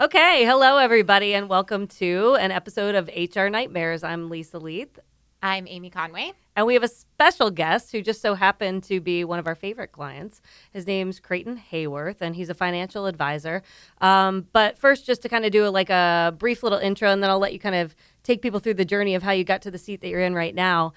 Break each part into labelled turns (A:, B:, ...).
A: Okay, hello everybody, and welcome to an episode of HR Nightmares. I'm Lisa Leath,
B: I'm Amy Conway.
A: and we have a special guest who just so happened to be one of our favorite clients. His name's Creighton Hayworth, and he's a financial advisor. But first, just to kind of do a brief little intro, and then I'll let you kind of take people through the journey of how you got to the seat that you're in right now.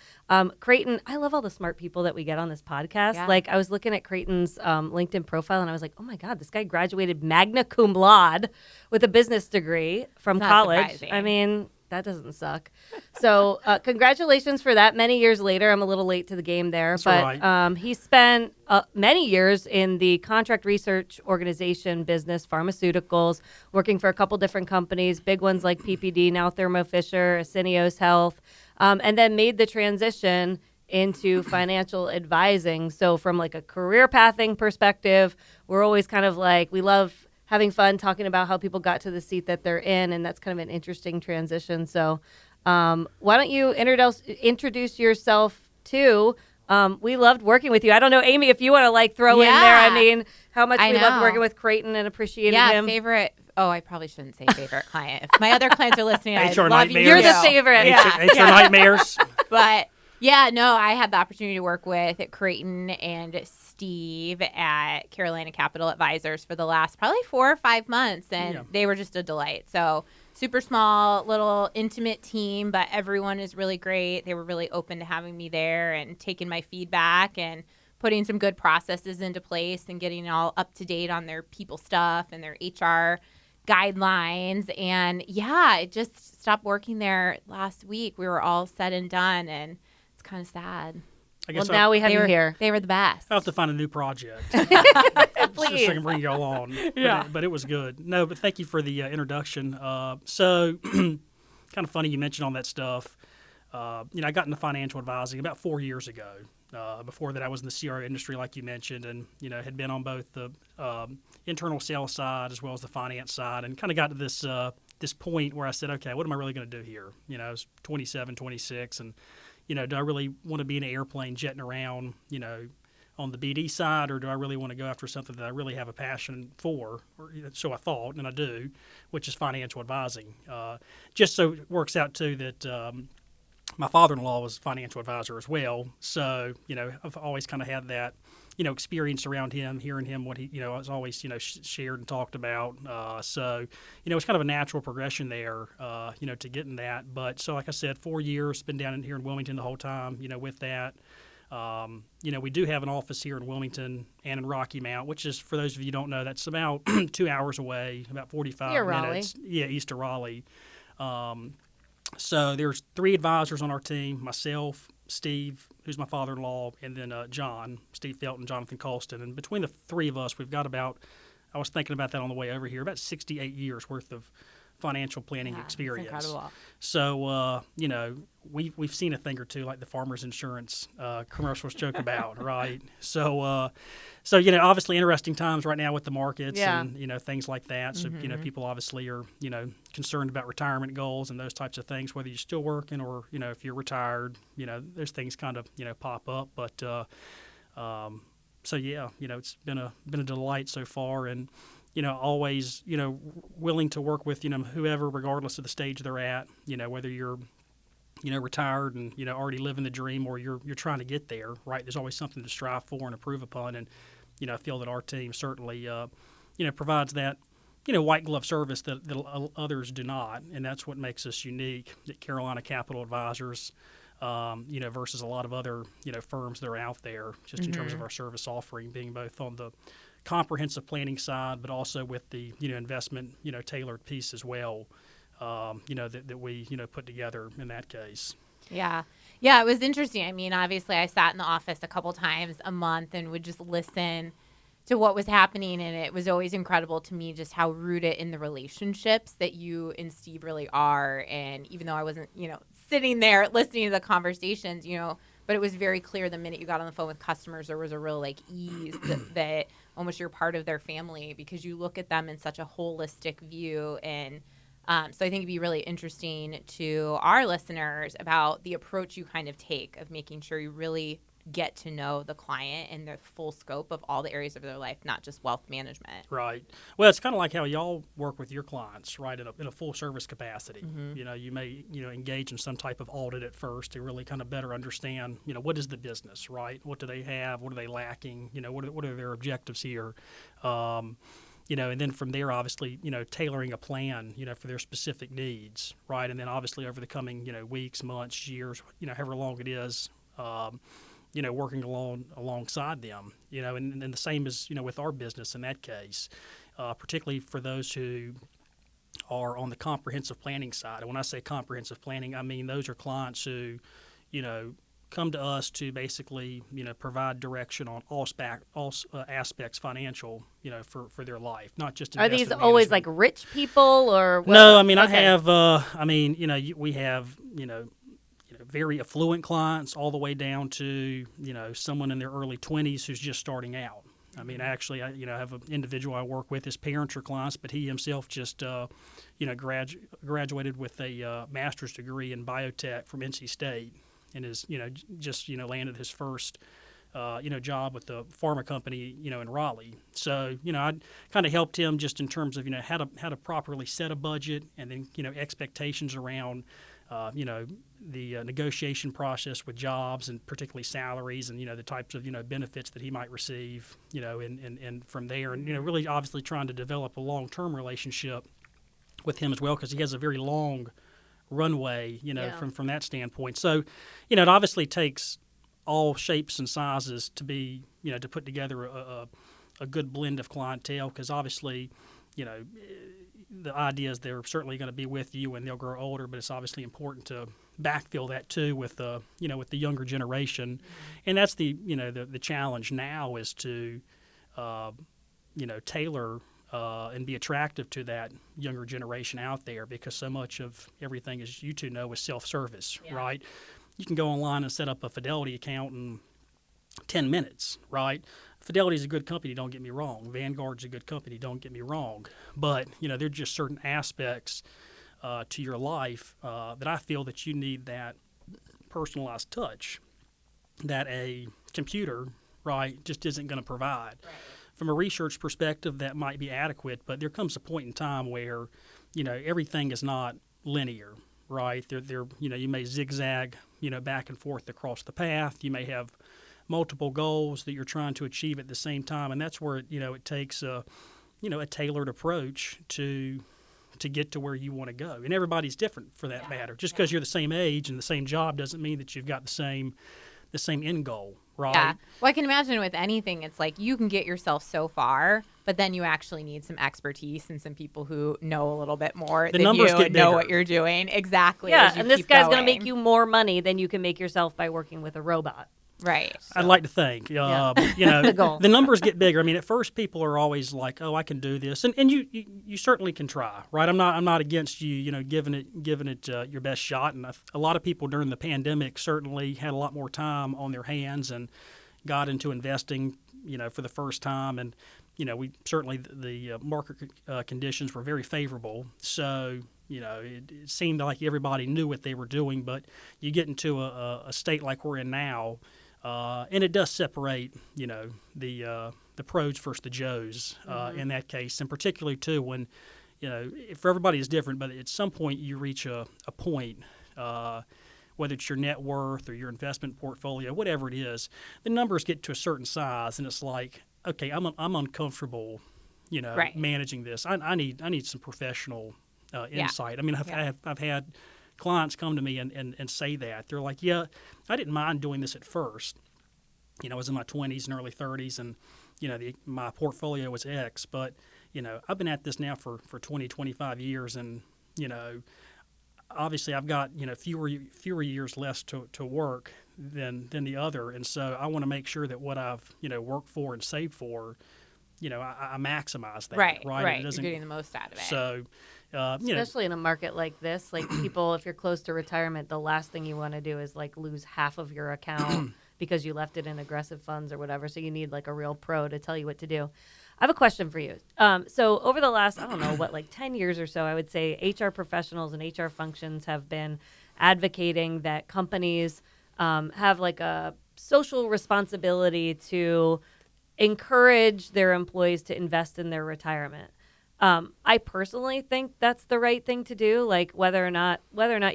A: Creighton, I love all the smart people that we get on this podcast.
B: Yeah.
A: Like, I was looking at Creighton's LinkedIn profile, and I was like, oh my God, this guy graduated magna cum laude with a business degree from
B: Not
A: college.
B: surprising.
A: I mean, that doesn't suck. So congratulations for that. Many years later, I'm a little late to the game there.
C: That's
A: but
C: all right.
A: he spent many years in the contract research organization business, pharmaceuticals, working for a couple different companies, big ones like PPD, now Thermo Fisher, Asinios Health, and then made the transition into financial advising. So from like a career pathing perspective, we're always kind of like, we love having fun talking about how people got to the seat that they're in, and that's kind of an interesting transition. So why don't you introduce yourself too? We loved working with you. I don't know, Amy, if you want to like throw in there, I mean, how much we loved working with Creighton and appreciating him.
B: Favorite. Oh, I probably shouldn't say favorite client. If my other clients are listening, I
C: HR
B: love you.
C: Nightmares.
A: You're the
B: too.
A: favorite.
C: HR Nightmares.
B: But yeah, no, I had the opportunity to work with Creighton and Steve at Carolina Capital Advisors for the last probably 4 or 5 months, and they were just a delight. So super small, little intimate team, but everyone is really great. They were really open to having me there and taking my feedback and putting some good processes into place and getting all up to date on their people stuff and their HR guidelines. And yeah, I just stopped working there last week. We were all said and done, and it's kind of sad.
C: I
A: Well,
C: guess
A: now we have you here.
B: They were the best.
C: I'll have to find a new project. Just so I
A: Please.
C: can bring y'all on.
A: Yeah.
C: But it was good. No, but thank you for the introduction. So kind of funny you mentioned all that stuff. I got into financial advising about 4 years ago. Before that, I was in the CRO industry, like you mentioned, and had been on both the internal sales side as well as the finance side, and kind of got to this point where I said, okay, what am I really going to do here? I was 27, 26, and do I really want to be in an airplane jetting around, on the BD side, or do I really want to go after something that I really have a passion for? Or, so I thought, and I do, which is financial advising. Just so it works out too that my father-in-law was a financial advisor as well. So, I've always kind of had that, experience around him, hearing him, what he, was always, shared and talked about. So, it's kind of a natural progression there, to get in that. But so, like I said, 4 years, been down here in Wilmington the whole time, with that. We do have an office here in Wilmington and in Rocky Mount, which is, for those of you who don't know, that's about 2 hours away, about 45
A: Near
C: minutes. Yeah, east of Raleigh. So there's 3 advisors on our team, myself, Steve, who's my father-in-law, and then John, Steve Felton, Jonathan Colston. And between the 3 of us, we've got about, I was thinking about that on the way over here, about 68 years worth of financial planning experience.
B: That's incredible.
C: So, we've seen a thing or two, like the farmers insurance commercials joke about, right? So, obviously interesting times right now with the markets and, things like that. So, people obviously are, concerned about retirement goals and those types of things, whether you're still working or, if you're retired, there's things kind of, pop up. But, so yeah, it's been a delight so far, and always, willing to work with, whoever, regardless of the stage they're at, whether you're, retired and, already living the dream, or you're trying to get there, right? There's always something to strive for and improve upon. And, I feel that our team certainly, provides that, white glove service that others do not. And that's what makes us unique at Carolina Capital Advisors, versus a lot of other, firms that are out there, just in terms of our service offering, being both on the comprehensive planning side, but also with the investment tailored piece as well. That we put together in that case.
B: Yeah, it was interesting. I mean, obviously, I sat in the office a couple times a month and would just listen to what was happening, and it was always incredible to me just how rooted in the relationships that you and Steve really are. And even though I wasn't sitting there listening to the conversations, but it was very clear the minute you got on the phone with customers, there was a real ease that almost you're part of their family, because you look at them in such a holistic view. And so I think it'd be really interesting to our listeners about the approach you kind of take of making sure you really get to know the client and the full scope of all the areas of their life, not just wealth management.
C: Right. Well, it's kind of like how y'all work with your clients, right, in a full service capacity. You may, engage in some type of audit at first to really kind of better understand, what is the business, right? What do they have? What are they lacking? What are their objectives here? And then from there, obviously, tailoring a plan, for their specific needs, right? And then obviously over the coming, weeks, months, years, however long it is, working alongside them, and the same as, with our business in that case, particularly for those who are on the comprehensive planning side. And when I say comprehensive planning, I mean those are clients who, come to us to basically, provide direction on all aspects financial, for their life, not just
A: Are
C: investment
A: these always
C: management.
A: like rich people or what?
C: No, I mean,
A: Okay.
C: I have, we have, very affluent clients all the way down to, someone in their early 20s who's just starting out. I mean, actually, I have an individual I work with. His parents are clients, but he himself just, graduated with a master's degree in biotech from NC State and is, just, landed his first, job with the pharma company, in Raleigh. So, I kind of helped him just in terms of, how to properly set a budget and then, expectations around, the negotiation process with jobs and particularly salaries and, the types of, benefits that he might receive, and from there. And, really obviously trying to develop a long-term relationship with him as well because he has a very long runway, from that standpoint. So, it obviously takes all shapes and sizes to be, to put together a good blend of clientele because obviously, the idea is they're certainly going to be with you when they'll grow older, but it's obviously important to backfill that too with the, with the younger generation. And that's the, the challenge now is to, tailor and be attractive to that younger generation out there because so much of everything, as you two know, is self-service, right? You can go online and set up a Fidelity account in 10 minutes, right? Fidelity's a good company, don't get me wrong. Vanguard's a good company, don't get me wrong. But, there are just certain aspects to your life that I feel that you need that personalized touch that a computer, right, just isn't going to provide. Right. From a research perspective, that might be adequate, but there comes a point in time where, everything is not linear, right? You may zigzag, back and forth across the path. You may have multiple goals that you're trying to achieve at the same time, and that's where it takes a tailored approach to get to where you want to go. And everybody's different for that matter. Just because you're the same age and the same job doesn't mean that you've got the same end goal, right?
B: Yeah. Well, I can imagine with anything, it's like you can get yourself so far, but then you actually need some expertise and some people who know a little bit more than you and know what you're doing. Exactly.
A: Yeah, and this guy's going to make you more money than you can make yourself by working with a robot.
B: Right.
C: I'd like to think, the numbers get bigger. I mean, at first people are always like, "Oh, I can do this," and you certainly can try, right? I'm not against you, giving it your best shot. And a lot of people during the pandemic certainly had a lot more time on their hands and got into investing, for the first time. And we certainly the market conditions were very favorable, so. It seemed like everybody knew what they were doing, but you get into a state like we're in now, and it does separate, the pros versus the Joes in that case, and particularly too when, for everybody is different, but at some point you reach a point, whether it's your net worth or your investment portfolio, whatever it is, the numbers get to a certain size, and it's like, okay, I'm uncomfortable, managing this. I need some professional insight. I mean, I've had clients come to me and say that. They're like, yeah, I didn't mind doing this at first. I was in my 20s and early 30s and, my portfolio was X. But, I've been at this now for 20, 25 years and, obviously I've got, fewer years less to work than the other. And so I want to make sure that what I've, worked for and saved for, I maximize that.
B: Right.
C: You're
B: getting the most out of it.
C: So,
A: especially in a market like this, like people, if you're close to retirement, the last thing you want to do is like lose half of your account because you left it in aggressive funds or whatever. So you need like a real pro to tell you what to do. I have a question for you. So over the last, 10 years or so, I would say HR professionals and HR functions have been advocating that companies have like a social responsibility to encourage their employees to invest in their retirement. I personally think that's the right thing to do. Like whether or not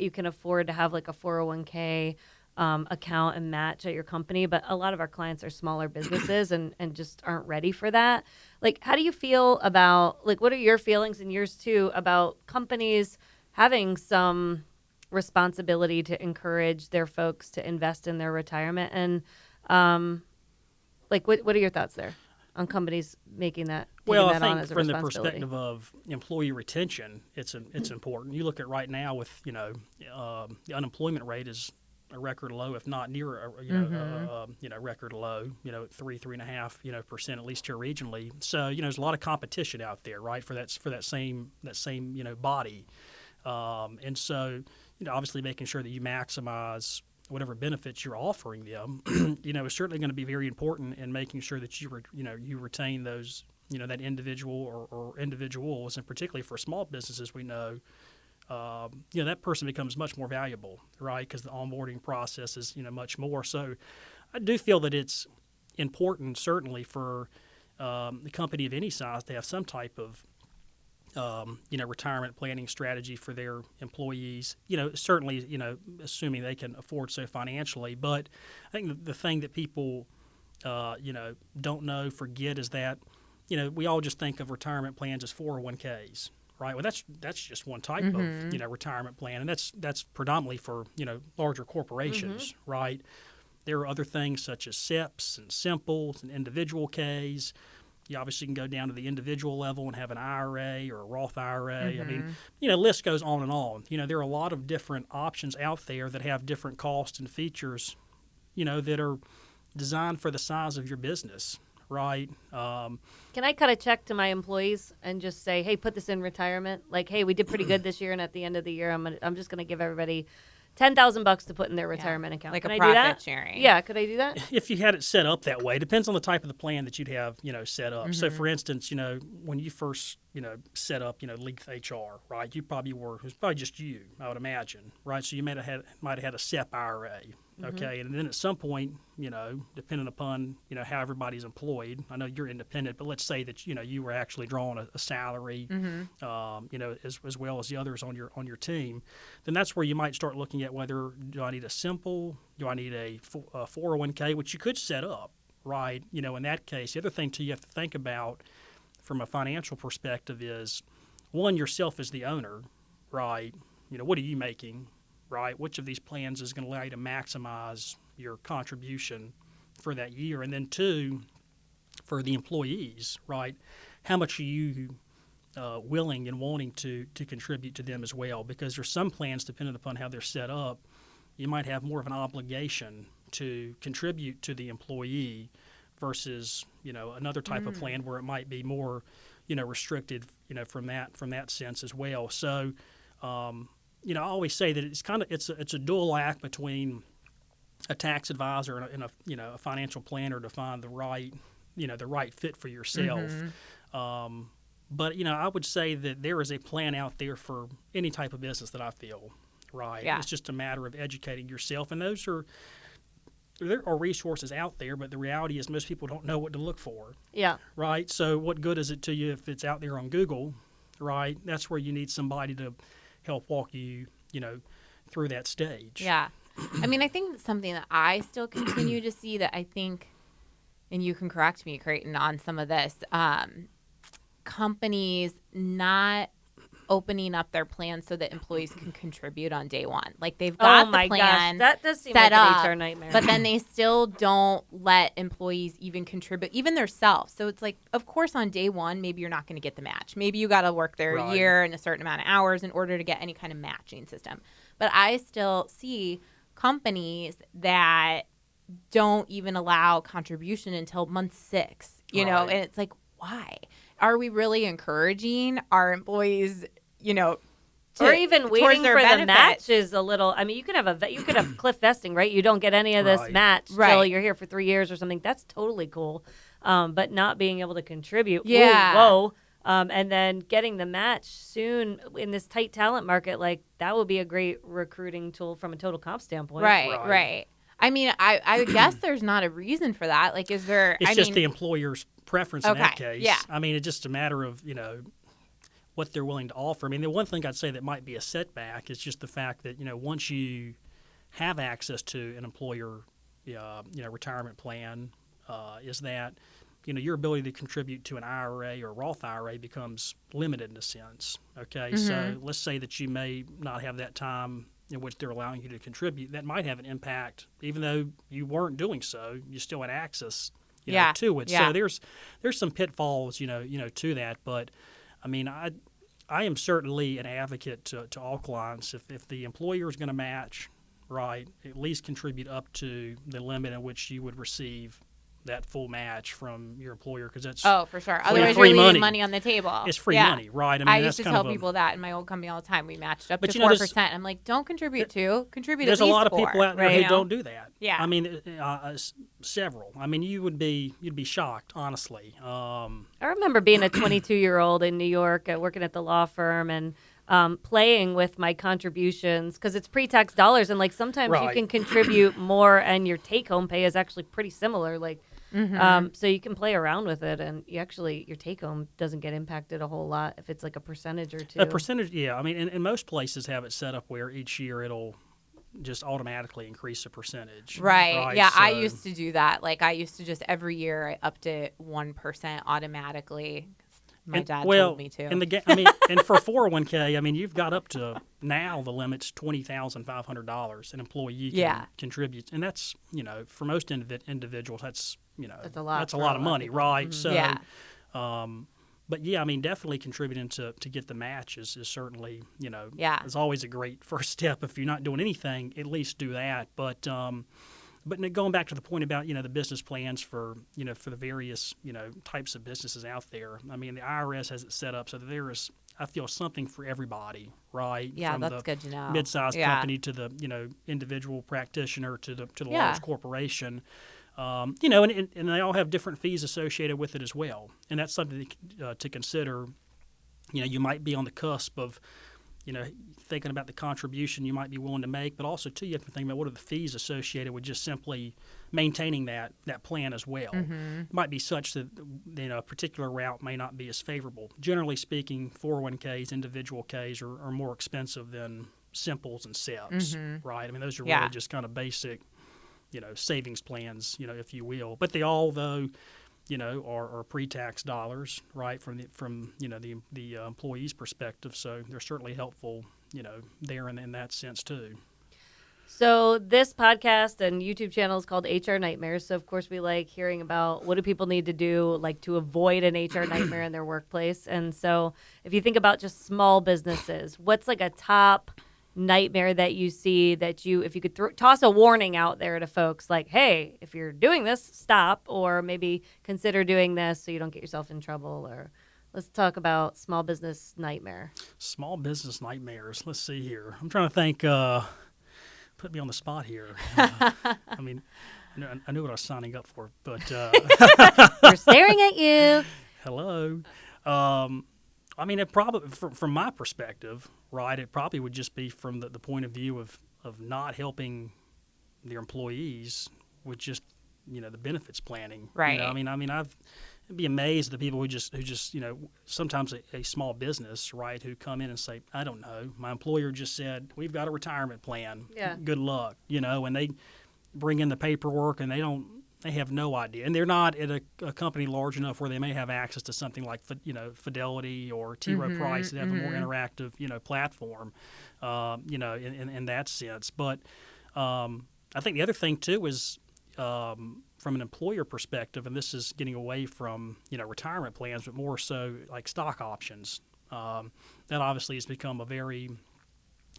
A: you can afford to have like a 401k account and match at your company, but a lot of our clients are smaller businesses and just aren't ready for that. Like, how do you feel about, like, what are your feelings and yours too about companies having some responsibility to encourage their folks to invest in their retirement? And like, what are your thoughts there on companies making that?
C: Well, I
A: that on
C: think
A: as a
C: from the
A: responsibility?
C: perspective of employee retention, it's important. You look at right now with the unemployment rate is a record low, if not near a record low. 3.5% at least here regionally. So there's a lot of competition out there, right, for that same body, and so obviously making sure that you maximize whatever benefits you're offering them, is certainly going to be very important in making sure that you retain those, that individual or individuals, and particularly for small businesses, we know, that person becomes much more valuable, right? Because the onboarding process is, much more. So I do feel that it's important, certainly, for the company of any size to have some type of retirement planning strategy for their employees, certainly, assuming they can afford so financially. But I think the thing that people, don't know, forget is that, we all just think of retirement plans as 401ks, right? Well, that's just one type of, retirement plan. And that's predominantly for, larger corporations, right? There are other things such as SIPs and Simples and individual Ks. You obviously can go down to the individual level and have an IRA or a Roth IRA. I mean, list goes on and on. There are a lot of different options out there that have different costs and features, that are designed for the size of your business, right?
A: Can I cut a check to my employees and just say, hey, put this in retirement? Like, hey, we did pretty good this year, and at the end of the year, I'm just going to give everybody $10,000 to put in their retirement account.
B: Like
A: Can
B: a
A: I do that?
B: profit sharing.
A: Yeah, could I do that?
C: If you had it set up that way, depends on the type of the plan that you'd have, set up. So, for instance, when you first, set up, Leath HR, right? It was probably just you, I would imagine, right? So you might have had a SEP IRA, okay? And then at some point, depending upon, how everybody's employed, I know you're independent, but let's say that, you were actually drawing a salary, as well as the others on your team, then that's where you might start looking at whether do I need a simple, do I need a 401k, which you could set up, right? In that case, the other thing too you have to think about from a financial perspective is, one, yourself as the owner, right? What are you making, right? Which of these plans is going to allow you to maximize your contribution for that year? And then two, for the employees, right? How much are you willing and wanting to contribute to them as well? Because there's some plans, depending upon how they're set up, you might have more of an obligation to contribute to the employee versus, another type of plan where it might be more, restricted, from that sense as well. So, I always say that it's a dual act between a tax advisor and a financial planner to find the right fit for yourself. But I would say that there is a plan out there for any type of business that I feel, right?
B: Yeah.
C: It's just a matter of educating yourself, and there are resources out there, but the reality is most people don't know what to look for.
A: Yeah.
C: Right? So what good is it to you if it's out there on Google, right? That's where you need somebody to help walk you, through that stage.
B: Yeah. I mean, I think something that I still continue to see that I think, and you can correct me, Creighton, on some of this, companies not opening up their plans so that employees can contribute on day one. Like they've got the plan
A: that does seem
B: set
A: like
B: up,
A: an HR nightmare.
B: but then they still don't let employees even contribute, even themselves. So it's like, of course, on day one, maybe you're not going to get the match. Maybe you got to work there a year and a certain amount of hours in order to get any kind of matching system. But I still see companies that don't even allow contribution until month 6, you know, and it's like, why? Are we really encouraging our employees,
A: or even waiting for
B: benefits?
A: the match is a little. I mean, you could have cliff vesting, right? You don't get any of this match till you're here for 3 years or something. That's totally cool. But not being able to contribute, whoa. And then getting the match soon in this tight talent market, like that would be a great recruiting tool from a total comp standpoint.
B: Right. I mean, I guess there's not a reason for that. Like, is there?
C: It's just the employer's preference in that case.
B: Yeah.
C: I mean, it's just a matter of, what they're willing to offer. I mean, the one thing I'd say that might be a setback is just the fact that, once you have access to an employer, retirement plan, is that, your ability to contribute to an IRA or Roth IRA becomes limited in a sense. Okay, so let's say that you may not have that time in which they're allowing you to contribute. That might have an impact, even though you weren't doing so. You still had access, to it.
B: Yeah.
C: So there's some pitfalls, to that. But I mean, I am certainly an advocate to all clients. If the employer is going to match, right, at least contribute up to the limit in which you would receive that full match from your employer, because that's
B: for sure. Otherwise,
C: free
B: you're leaving
C: money.
B: money on the table.
C: It's free money, right?
B: I used to tell people that in my old company all the time. We matched up to 4%. I'm like, don't contribute contribute.
C: There's
B: at least
C: a lot of
B: 4,
C: people out there
B: right?
C: who don't do that.
B: Yeah.
C: I mean, several. I mean, you'd be shocked, honestly.
A: I remember being a 22-year-old in New York, working at the law firm, and playing with my contributions because it's pre-tax dollars, and like sometimes you can contribute more, and your take-home pay is actually pretty similar. Like. So you can play around with it, and your take-home doesn't get impacted a whole lot if it's like a percentage or two.
C: A percentage, yeah. I mean, and most places have it set up where each year it'll just automatically increase a percentage.
B: Right. Yeah, so, I used to do that. Like I used to just every year I upped it 1% automatically. My dad told me to.
C: And for 401k, I mean, you've got up to now the limit's $20,500 an employee can contribute, and that's for most individuals that's
A: that's a lot
C: of money, right?
B: Mm-hmm.
C: So, but yeah, I mean, definitely contributing to get the match is certainly is always a great first step. If you're not doing anything, at least do that. But going back to the point about the business plans for for the various types of businesses out there. I mean, the IRS has it set up so that there is, I feel, something for everybody, right?
B: Yeah,
C: From
B: that's
C: the
B: good to know.
C: Mid-sized company to the individual practitioner to the large corporation. And they all have different fees associated with it as well, and that's something to consider. You might be on the cusp of thinking about the contribution you might be willing to make, but also, too, you have to think about what are the fees associated with just simply maintaining that plan as well.
B: Mm-hmm.
C: It might be such that a particular route may not be as favorable. Generally speaking, 401ks, individual Ks are more expensive than simples and SEPs, right? I mean, those are really just kind of basic, savings plans, if you will. But they all, though, are pre-tax dollars, right, from the employee's perspective. So they're certainly helpful, there in that sense too.
A: So this podcast and YouTube channel is called HR Nightmares. So of course we like hearing about what do people need to do like to avoid an HR nightmare in their workplace. And so if you think about just small businesses, what's like a top nightmare that you see that if you could toss a warning out there to folks like, hey, if you're doing this, stop, or maybe consider doing this so you don't get yourself in trouble. Or let's talk about small business nightmare.
C: Small business nightmares. Let's see here. I'm trying to think. Put me on the spot here. I mean, I knew what I was signing up for, but
A: we're staring at you.
C: Hello. I mean, it probably, from my perspective, right, it probably would just be from the point of view of not helping their employees with just, the benefits planning.
B: Right.
C: I mean, I'd be amazed at the people who just sometimes a small business, right, who come in and say, I don't know, my employer just said, we've got a retirement plan.
A: Yeah.
C: Good luck, and they bring in the paperwork and they have no idea, and they're not at a company large enough where they may have access to something like Fidelity or T. Rowe Price that have a more interactive platform, in that sense. But I think the other thing too is from an employer perspective, and this is getting away from retirement plans, but more so like stock options. That obviously has become a very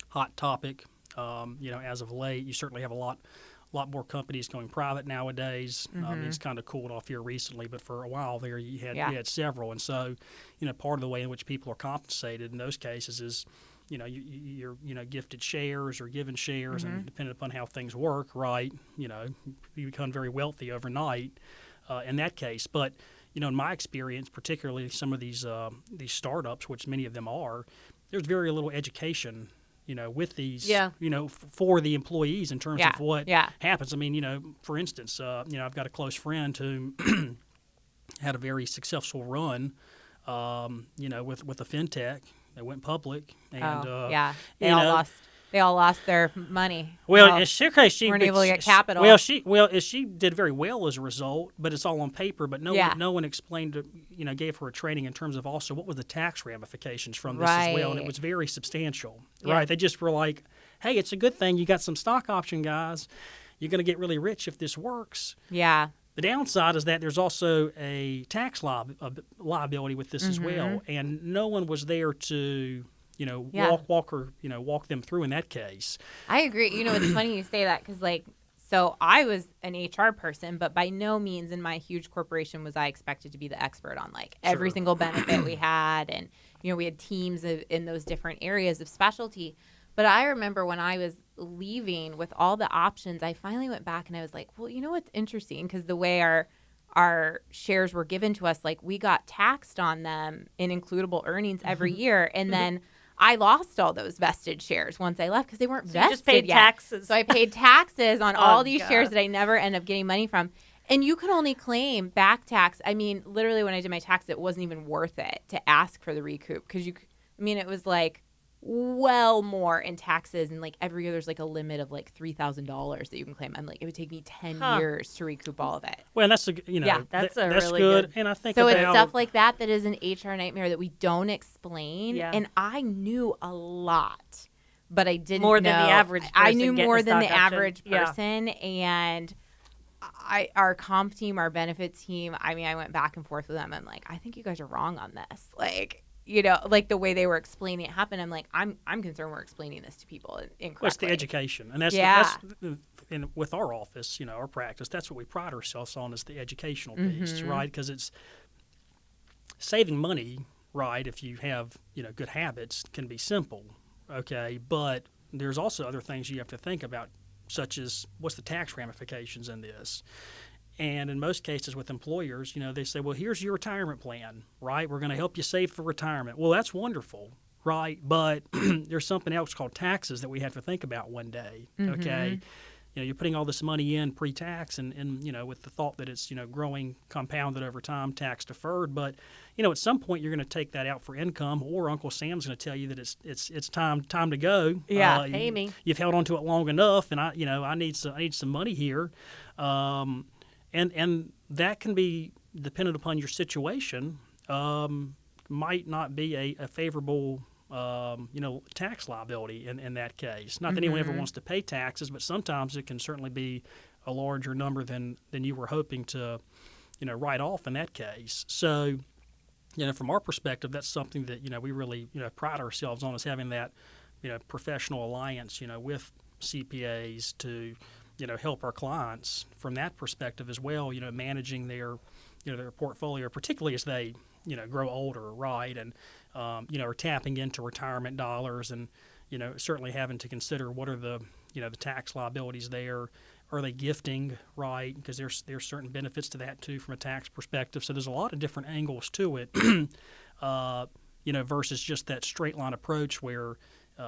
C: hot topic. As of late, you certainly have a lot more companies going private nowadays. It's kind of cooled off here recently, but for a while there you had several. And so, part of the way in which people are compensated in those cases is, you're gifted shares or given shares, and depending upon how things work, right, you become very wealthy overnight in that case. But, in my experience, particularly some of these startups, which many of them are, there's very little education with these, for the employees in terms of what happens. I mean, for instance, I've got a close friend who had a very successful run, with a fintech. They went public, and
B: they all lost their money.
C: Well, she
B: weren't able to get capital.
C: She did very well as a result, but it's all on paper. But no one explained, gave her a training in terms of also what were the tax ramifications from this as well, and it was very substantial. Yeah. Right? They just were like, "Hey, it's a good thing you got some stock option guys. You're going to get really rich if this works."
B: Yeah.
C: The downside is that there's also a tax liability with this as well, and no one was there to walk them through in that case.
B: I agree. It's funny you say that because, so I was an HR person, but by no means in my huge corporation was I expected to be the expert on every single benefit we had, and we had teams in those different areas of specialty. But I remember when I was leaving with all the options, I finally went back and I was like, well, what's interesting? Because the way our shares were given to us, we got taxed on them in includable earnings every year. And then I lost all those vested shares once I left because they weren't vested
A: you just paid
B: yet.
A: Taxes.
B: So I paid taxes on all these shares that I never end up getting money from. And you can only claim back tax. I mean, literally when I did my tax, it wasn't even worth it to ask for the recoup because it was well more in taxes, and every year there's a limit of $3,000 that you can claim. I'm it would take me 10 years to recoup all of it.
C: Well, that's
A: that's
C: really
A: good.
C: And I think
B: so it's stuff like that is an HR nightmare that we don't explain.
A: Yeah.
B: And I knew a lot, but I didn't
A: more
B: know.
A: than the average person.
B: I knew more than the
A: option.
B: average person, and our comp team, our benefits team. I mean, I went back and forth with them. I'm I think you guys are wrong on this. The way they were explaining it happened, I'm concerned we're explaining this to people incorrectly.
C: Well, it's the education. And that's with our office, our practice, that's what we pride ourselves on is the educational piece, right? Because it's saving money, right, if you have, good habits can be simple, okay? But there's also other things you have to think about, such as what's the tax ramifications in this? And in most cases with employers, they say, well, here's your retirement plan, right? We're going to help you save for retirement. Well, that's wonderful, right? But there's something else called taxes that we have to think about one day, okay? You're putting all this money in pre-tax and with the thought that it's, growing compounded over time, tax deferred. But, at some point you're going to take that out for income, or Uncle Sam's going to tell you that it's time to go.
A: Yeah, pay me.
C: You've held on to it long enough, and I need some money here. And that can be dependent upon your situation, might not be a favorable, tax liability in that case. Not that anyone ever wants to pay taxes, but sometimes it can certainly be a larger number than you were hoping to, write off in that case. So, from our perspective, that's something that, we really, pride ourselves on, is having that, professional alliance, with CPAs to help our clients from that perspective as well, managing their portfolio, particularly as they, grow older, right? And, are tapping into retirement dollars and, certainly having to consider what are the, the tax liabilities there. Are they gifting, right? Because there's certain benefits to that too from a tax perspective. So there's a lot of different angles to it, versus just that straight line approach where,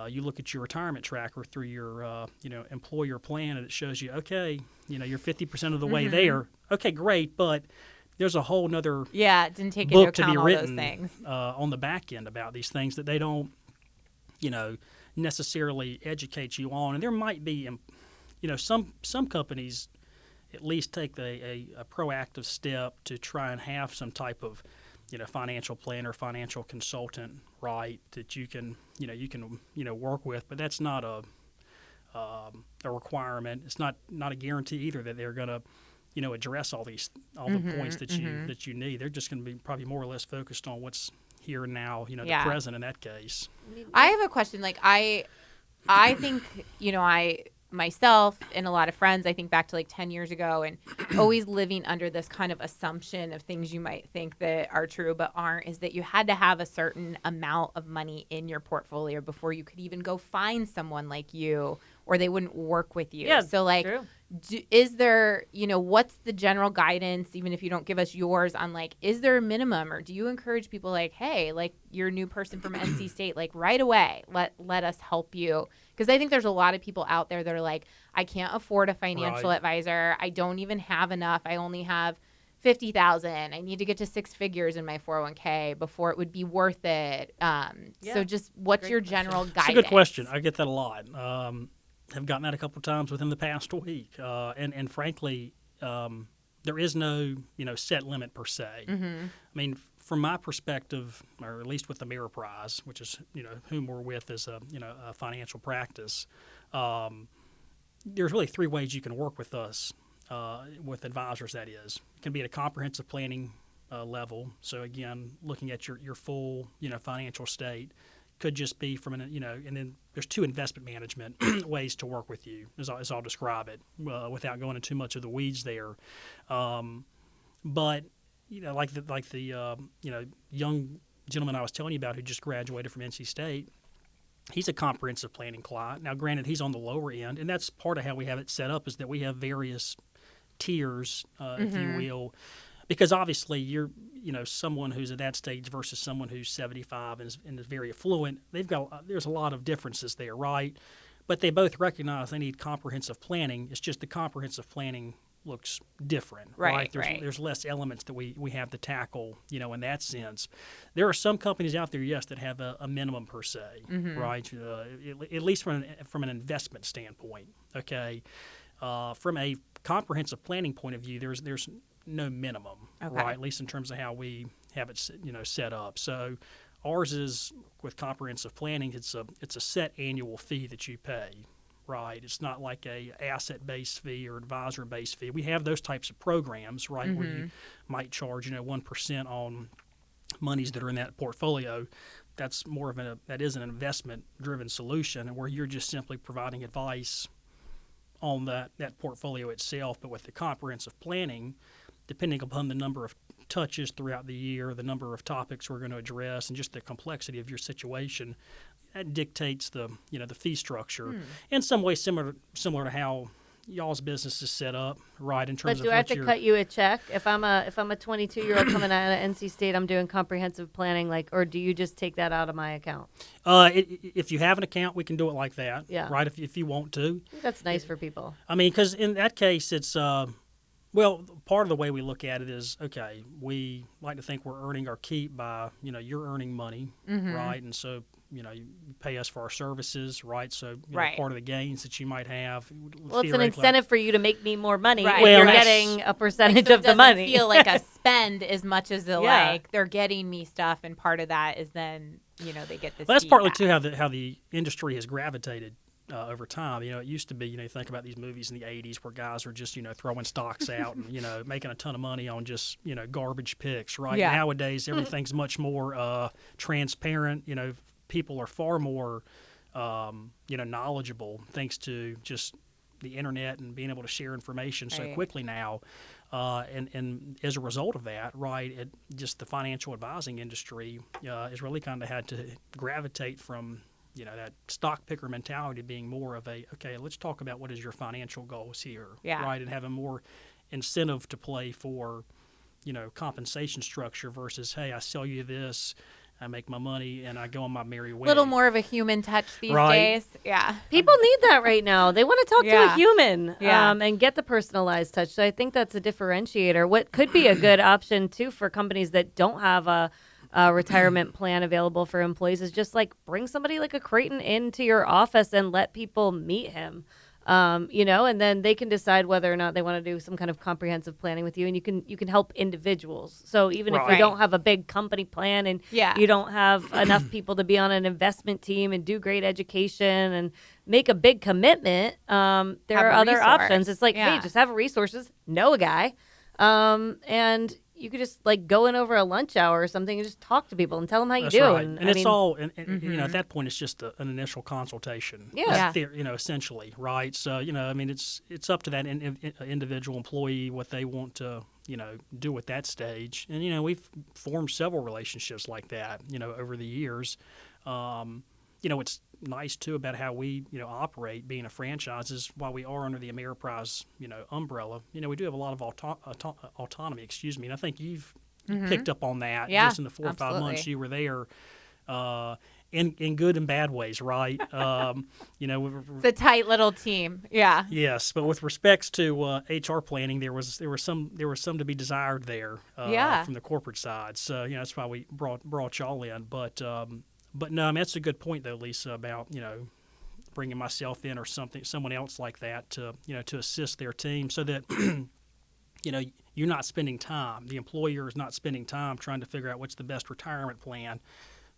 C: you look at your retirement tracker through your, employer plan, and it shows you, okay, you're 50% of the way there. Okay, great, but there's a whole nother
B: didn't take
C: book
B: into
C: to
B: account
C: be
B: all
C: written
B: those things.
C: On the back end about these things that they don't, necessarily educate you on. And there might be, some companies at least take a proactive step to try and have some type of financial planner, financial consultant, right, that you can work with, but that's not a requirement. It's not a guarantee either that they're going to, address all the points that you need. They're just going to be probably more or less focused on what's here and now, the present in that case.
B: I have a question. I think, I myself and a lot of friends, I think back to 10 years ago, and always living under this kind of assumption of things you might think that are true but aren't, is that you had to have a certain amount of money in your portfolio before you could even go find someone like you, or they wouldn't work with you.
A: Yeah,
B: so
A: true.
B: is there, what's the general guidance, even if you don't give us yours, on like, is there a minimum, or do you encourage people like, hey, like you're a new person from NC State, like right away, let us help you? Because I think there's a lot of people out there that are like, I can't afford a financial advisor. I don't even have enough. I only have 50,000. I need to get to 6 figures in my 401k before it would be worth it. So just what's your general guidance?
C: It's a good question. I get that a lot. Have gotten that a couple of times within the past week. And frankly, there is no, set limit per se. I mean, from my perspective, or at least with the Ameriprise, which is, whom we're with as a financial practice, there's really 3 ways you can work with us, with advisors, that is. It can be at a comprehensive planning level. So again, looking at your full, financial state. Could just be from and then there's 2 investment management ways to work with you, as I'll describe it, without going into too much of the weeds there. But like the young gentleman I was telling you about who just graduated from NC State, he's a comprehensive planning client. Now, granted, he's on the lower end, and that's part of how we have it set up, is that we have various tiers, if you will. Because obviously you're, someone who's at that stage versus someone who's 75 and is very affluent. There's a lot of differences there, right? But they both recognize they need comprehensive planning. It's just the comprehensive planning looks different, right? There's less elements that we have to tackle, in that sense. There are some companies out there, yes, that have a minimum per se, right? At least from an investment standpoint, okay? From a comprehensive planning point of view, there's no minimum, right? At least in terms of how we have it, set up. So ours is, with comprehensive planning, it's a set annual fee that you pay, right? It's not like a asset-based fee or advisor-based fee. We have those types of programs, right, where you might charge, 1% on monies that are in that portfolio. That's more of that is an investment-driven solution, and where you're just simply providing advice on that portfolio itself. But with the comprehensive planning, depending upon the number of touches throughout the year, the number of topics we're going to address, and just the complexity of your situation, that dictates the fee structure. In some ways similar to how y'all's business is set up, right? In terms
A: of, but do I have to cut you a check if I'm a 22-year-old coming out of NC State? I'm doing comprehensive planning, or do you just take that out of my account?
C: If you have an account, we can do it like that, right? If you want to.
A: I think that's nice for people.
C: I mean, because in that case, it's well, part of the way we look at it is, okay, we like to think we're earning our keep by, you're earning money, right? And so, you pay us for our services, right? So, part of the gains that you might have.
A: Well, it's an incentive for you to make me more money.
B: Right.
A: Well, you're getting a percentage of the money.
B: It doesn't feel like a spend as much as they're getting me stuff, and part of that is then, they get this.
C: Well, that's partly too how the industry has gravitated over time. It used to be, you think about these movies in the 80s where guys were just, throwing stocks out and, making a ton of money on just, garbage picks, right?
B: Yeah.
C: Nowadays, everything's much more transparent. People are far more, knowledgeable thanks to just the internet and being able to share information so quickly now. And as a result of that, right, just the financial advising industry has really kind of had to gravitate from that stock picker mentality being more of okay, let's talk about what is your financial goals here, right, and having more incentive to play for, compensation structure versus, hey, I sell you this, I make my money, and I go on my merry way.
B: A little more of a human touch these days. Yeah.
A: People need that right now. They want to talk to a human and get the personalized touch. So I think that's a differentiator. What could be a good option, too, for companies that don't have a retirement plan available for employees is just bring somebody like a Creighton into your office and let people meet him, and then they can decide whether or not they want to do some kind of comprehensive planning with you, and you can help individuals. So even if you don't have a big company plan and you don't have enough people to be on an investment team and do great education and make a big commitment, there are other options. It's hey, just have resources, know a guy, and you could just like go in over a lunch hour or something and just talk to people and tell them how you do.
C: Right. And it's all, and you know, at that point, it's just an initial consultation.
A: Yeah.
C: You know, essentially, right? So, you know, I mean, it's up to that individual employee what they want to, you know, do at that stage. And, you know, we've formed several relationships like that, you know, over the years. You know, it's nice too about how we operate, being a franchise, is while we are under the Ameriprise umbrella, we do have a lot of autonomy. Excuse me, and I think you've picked up on that just in the 4 or 5 months you were there. In good and bad ways, right?
B: It's a tight little team. Yeah.
C: Yes, but with respects to HR planning, there was some to be desired there from the corporate side. So that's why we brought y'all in. But no, I mean, that's a good point though, Lisa, about bringing myself in or someone else like that to to assist their team, so that you're not spending time. The employer is not spending time trying to figure out what's the best retirement plan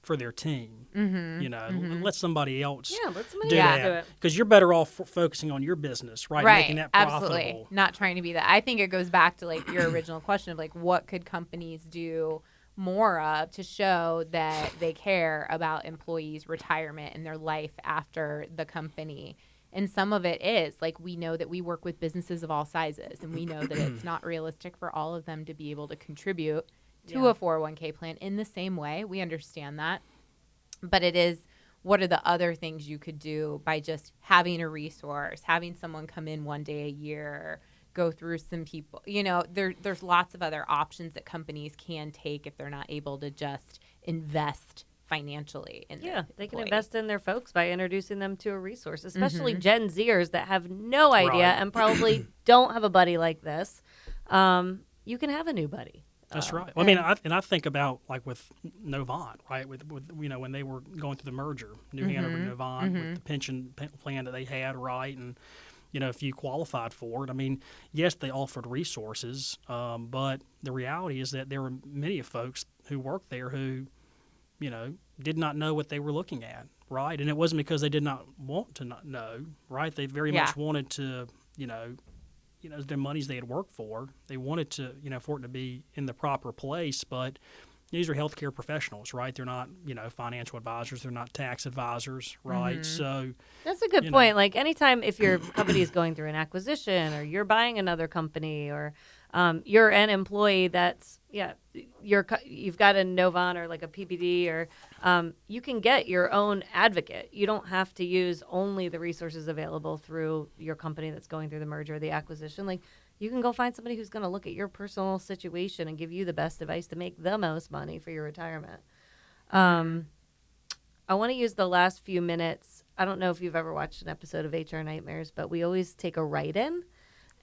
C: for their team. Let somebody else do that, because you're better off focusing on your business, right? Making that profitable.
B: Absolutely. Not trying to be that. I think it goes back to like your original question of like, what could companies do more of to show that they care about employees' retirement and their life after the company. And some of it is like, we know that we work with businesses of all sizes, and we know that it's not realistic for all of them to be able to contribute to a 401k plan in the same way. We understand that. But it is, what are the other things you could do by just having a resource, having someone come in one day a year, go through some people, there's lots of other options that companies can take if they're not able to just invest financially in their
A: they can invest in their folks by introducing them to a resource, especially Gen Zers that have no idea and probably don't have a buddy like this. You can have a new buddy.
C: That's right. Well, I mean, I think about like with Novant, right? With when they were going through the merger, New Hanover and Novant, with the pension plan that they had, right? And if you qualified for it, I mean, yes, they offered resources, but the reality is that there were many folks who worked there who, did not know what they were looking at, right? And it wasn't because they did not want to not know, right? They very much wanted to, their monies they had worked for, they wanted to, for it to be in the proper place. But these are healthcare professionals, right? They're not, financial advisors. They're not tax advisors, right? So
A: that's a good point. Like anytime if your company is going through an acquisition, or you're buying another company, or you're an employee that's you've got a Novant or like a PPD, or you can get your own advocate. You don't have to use only the resources available through your company that's going through the merger or the acquisition. Like, you can go find somebody who's going to look at your personal situation and give you the best advice to make the most money for your retirement. I want to use the last few minutes. I don't know if you've ever watched an episode of HR Nightmares, but we always take a write-in.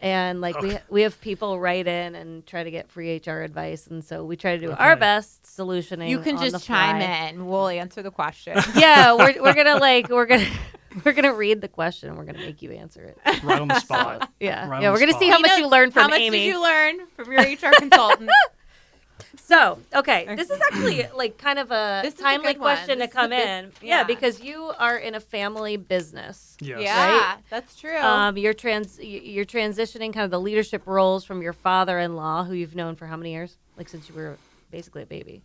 A: And like we have people write in and try to get free HR advice, and so we try to do our best solutioning.
B: You can
A: on the
B: just chime
A: fly.
B: in. We'll answer the question.
A: Yeah, we're gonna read the question and we're gonna make you answer it
C: right on the spot.
A: We're gonna see how much you learned from Amy.
B: How much did you learn from your HR consultant?
A: So, this is actually like kind of a timely question to come in. Yeah, because you are in a family business.
C: Yes.
B: Yeah,
A: right?
B: that's true.
A: You're transitioning kind of the leadership roles from your father-in-law, who you've known for how many years? Like since you were basically a baby.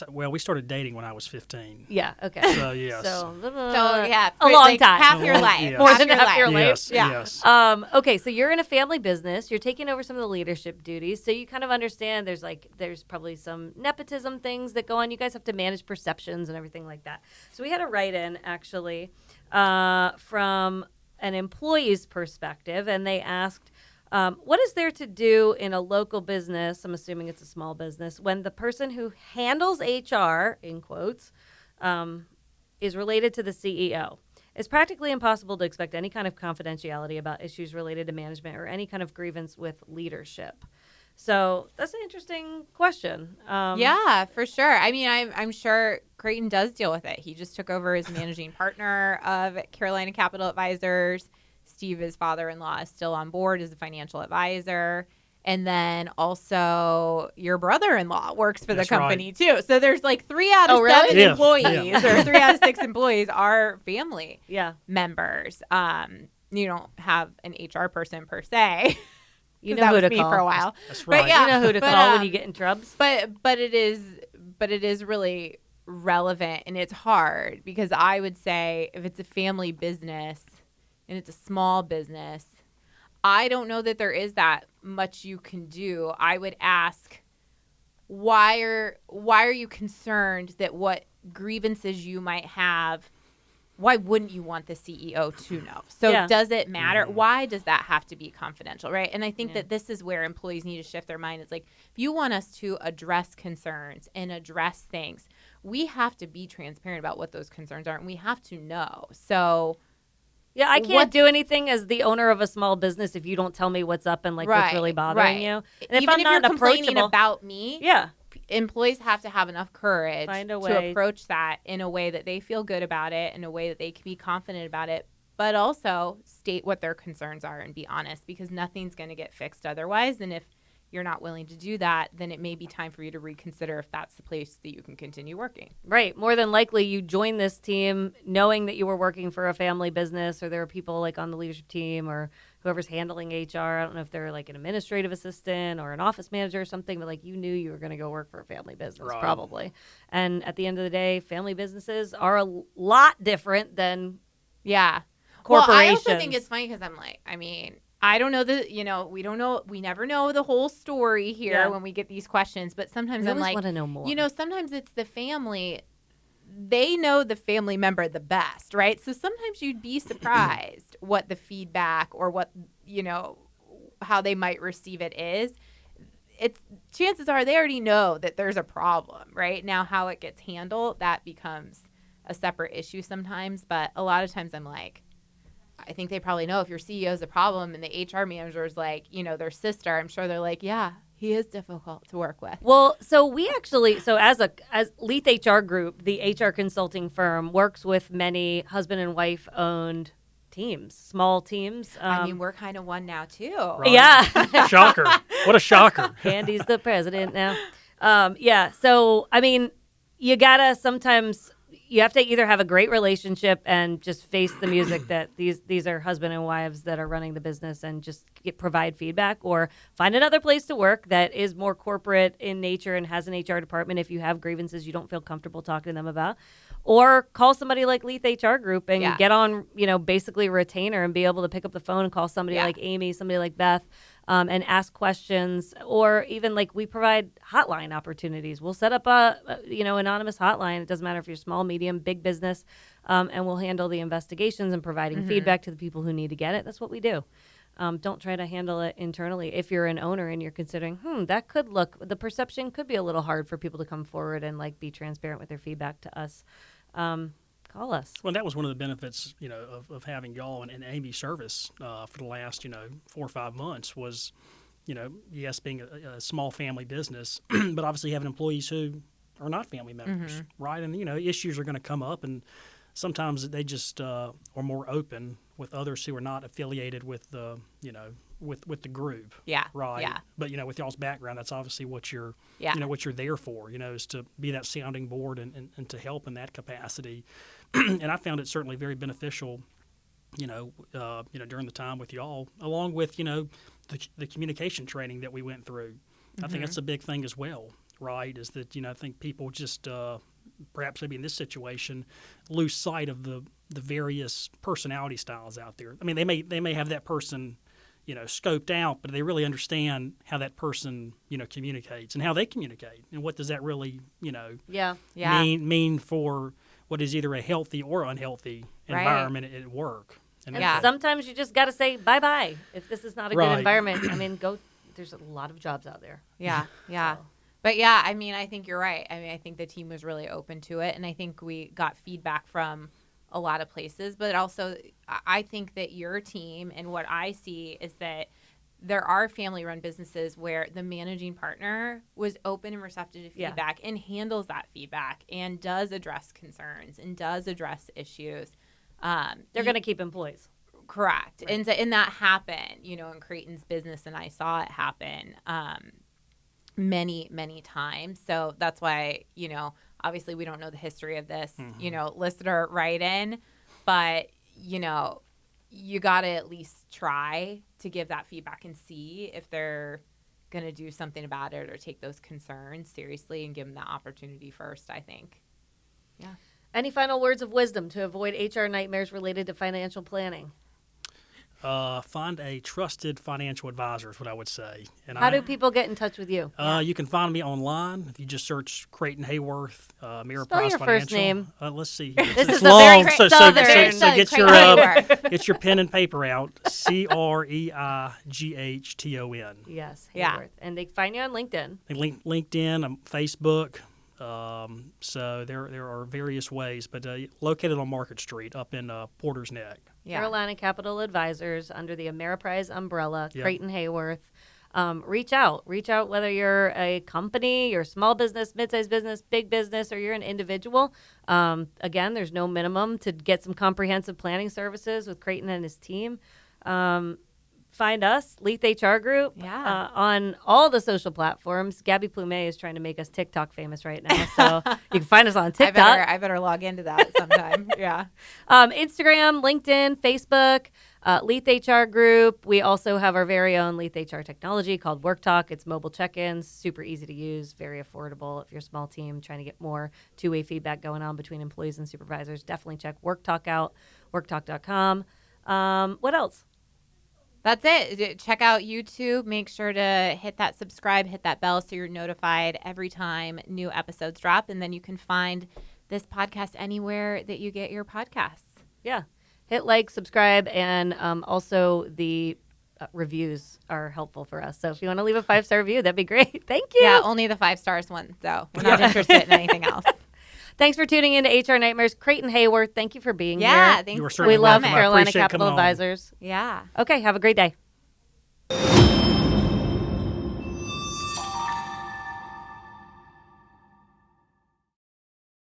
C: We started dating when I was 15.
A: Yeah. Okay.
C: So yes.
B: So
A: a long time.
B: Half your life.
C: Yes.
A: More than half your life.
C: Yes. Yes.
A: Okay, so you're in a family business. You're taking over some of the leadership duties. So you kind of understand there's probably some nepotism things that go on. You guys have to manage perceptions and everything like that. So we had a write-in actually from an employee's perspective, and they asked, what is there to do in a local business, I'm assuming it's a small business, when the person who handles HR, in quotes, is related to the CEO? It's practically impossible to expect any kind of confidentiality about issues related to management or any kind of grievance with leadership. So that's an interesting question.
B: Yeah, for sure. I mean, I'm sure Creighton does deal with it. He just took over as managing partner of Carolina Capital Advisors. Steve, his father-in-law, is still on board as a financial advisor. And then also your brother-in-law works for the company too. So there's like 3 out of 7 employees or 3 out of 6 employees are family members. You don't have an HR person per se.
A: You know who to call
B: for a while.
C: That's right.
B: But yeah,
A: you know who to call when you get in troubles.
B: But it is really relevant, and it's hard because I would say if it's a family business and it's a small business, I don't know that there is that much you can do. I would ask, why are you concerned that what grievances you might have, why wouldn't you want the CEO to know? So does it matter? Why does that have to be confidential, right? And I think that this is where employees need to shift their mind. It's like, if you want us to address concerns and address things, we have to be transparent about what those concerns are, and we have to know. So
A: yeah, I can't do anything as the owner of a small business if you don't tell me what's up and like what's really bothering you. And
B: even if you're complaining about me, employees have to have enough courage to approach that in a way that they feel good about it, in a way that they can be confident about it, but also state what their concerns are and be honest, because nothing's going to get fixed otherwise. And if you're not willing to do that, then it may be time for you to reconsider if that's the place that you can continue working.
A: Right. More than likely, you joined this team knowing that you were working for a family business, or there are people like on the leadership team or whoever's handling HR. I don't know if they're like an administrative assistant or an office manager or something, but like you knew you were going to go work for a family business probably. And at the end of the day, family businesses are a lot different than corporations.
B: Well, I also think it's funny because I'm like, I mean, I don't know we don't know, we never know the whole story here when we get these questions, but sometimes I'm like, want to know more. Sometimes it's the family, they know the family member the best, right? So sometimes you'd be surprised what the feedback or what, how they might receive it is. It's chances are they already know that there's a problem, right? Now how it gets handled, that becomes a separate issue sometimes, but a lot of times I'm like, I think they probably know if your CEO is a problem and the HR manager is like, their sister, I'm sure they're like, yeah, he is difficult to work with.
A: Well, so we actually, as Leath HR Group, the HR consulting firm, works with many husband and wife owned teams, small teams.
B: I mean, we're kind of one now too.
A: Right? Yeah.
C: Shocker. What a shocker.
A: Andy's the president now. So, I mean, you gotta sometimes, you have to either have a great relationship and just face the music that these are husband and wives that are running the business and just provide feedback, or find another place to work that is more corporate in nature and has an HR department if you have grievances you don't feel comfortable talking to them about, or call somebody like Leath HR Group and get on, basically a retainer and be able to pick up the phone and call somebody like Amy, somebody like Beth, and ask questions, or even like we provide hotline opportunities. We'll set up a anonymous hotline. It doesn't matter if you're small, medium, big business, and we'll handle the investigations and providing feedback to the people who need to get it. That's what we do. Don't try to handle it internally. If you're an owner and you're considering, the perception could be a little hard for people to come forward and like be transparent with their feedback to us. Call us.
C: Well, that was one of the benefits, of having y'all and Amy's service for the last, 4 or 5 months was, yes, being a small family business, but obviously having employees who are not family members, right? And, issues are going to come up, and sometimes they just are more open with others who are not affiliated with the, with the group.
B: Yeah.
C: Right.
B: Yeah.
C: But, with y'all's background, that's obviously what you're, what you're there for, is to be that sounding board and to help in that capacity. And I found it certainly very beneficial, during the time with y'all, along with, the communication training that we went through. I think that's a big thing as well, right, is that, I think people just perhaps maybe in this situation lose sight of the various personality styles out there. I mean, they may have that person, scoped out, but they really understand how that person, communicates and how they communicate, and what does that really, mean for what is either a healthy or unhealthy environment at work.
A: And sometimes you just got to say bye-bye if this is not a good environment. I mean, there's a lot of jobs out there.
B: Yeah, yeah. So. But yeah, I mean, I think you're right. I mean, I think the team was really open to it, and I think we got feedback from a lot of places. But also, I think that your team, and what I see is that there are family-run businesses where the managing partner was open and receptive to feedback and handles that feedback and does address concerns and does address issues.
A: They're going to keep employees.
B: Correct. Right. And that happened, in Creighton's business, and I saw it happen many, many times. So that's why, obviously we don't know the history of this, listener write in, but, you got to at least try to give that feedback and see if they're going to do something about it or take those concerns seriously and give them that opportunity first, I think. Yeah.
A: Any final words of wisdom to avoid HR nightmares related to financial planning?
C: Find a trusted financial advisor is what I would say. And
A: How do people get in touch with you?
C: You can find me online if you just search Creighton Hayworth, Ameriprise
A: Spell your
C: Financial.
A: first name.
C: Let's see. Here.
A: This
C: It's
A: is a
C: long,
A: very
C: so
A: southern.
C: get your get your pen and paper out. CreighTon.
A: Yes, Hayworth.
B: Yeah.
A: And they can find you on LinkedIn.
C: LinkedIn, Facebook. So there are various ways, but located on Market Street up in Porter's Neck.
B: Yeah.
A: Carolina Capital Advisors under the Ameriprise umbrella,
C: Yep.
A: Creighton Hayworth. Reach out whether you're a company, you're a small business, mid-sized business, big business, or you're an individual. Again, there's no minimum to get some comprehensive planning services with Creighton and his team. Find us, Leath HR Group, on all the social platforms. Gabby Plumet is trying to make us TikTok famous right now, so you can find us on TikTok.
B: I better log into that sometime. Yeah.
A: Instagram, LinkedIn, Facebook, Leath HR Group. We also have our very own Leath HR technology called Work Talk. It's mobile check-ins, super easy to use, very affordable. If you're a small team trying to get more two-way feedback going on between employees and supervisors, definitely check Work Talk out, worktalk.com. What else?
B: That's it. Check out YouTube. Make sure to hit that subscribe, hit that bell so you're notified every time new episodes drop. And then you can find this podcast anywhere that you get your podcasts.
A: Yeah. Hit like, subscribe, and also the reviews are helpful for us. So if you want to leave a 5-star review, that'd be great. Thank you.
B: Yeah, only the 5 stars one, though. We're not interested in anything else.
A: Thanks for tuning in to HR Nightmares. Creighton Hayworth, thank you for being here.
B: Yeah, thanks.
C: You were
B: for
C: certainly
A: We love
C: welcome. I
A: Carolina
C: appreciate
A: Capital
C: coming on.
A: Advisors.
B: Yeah.
A: Okay, have a great day.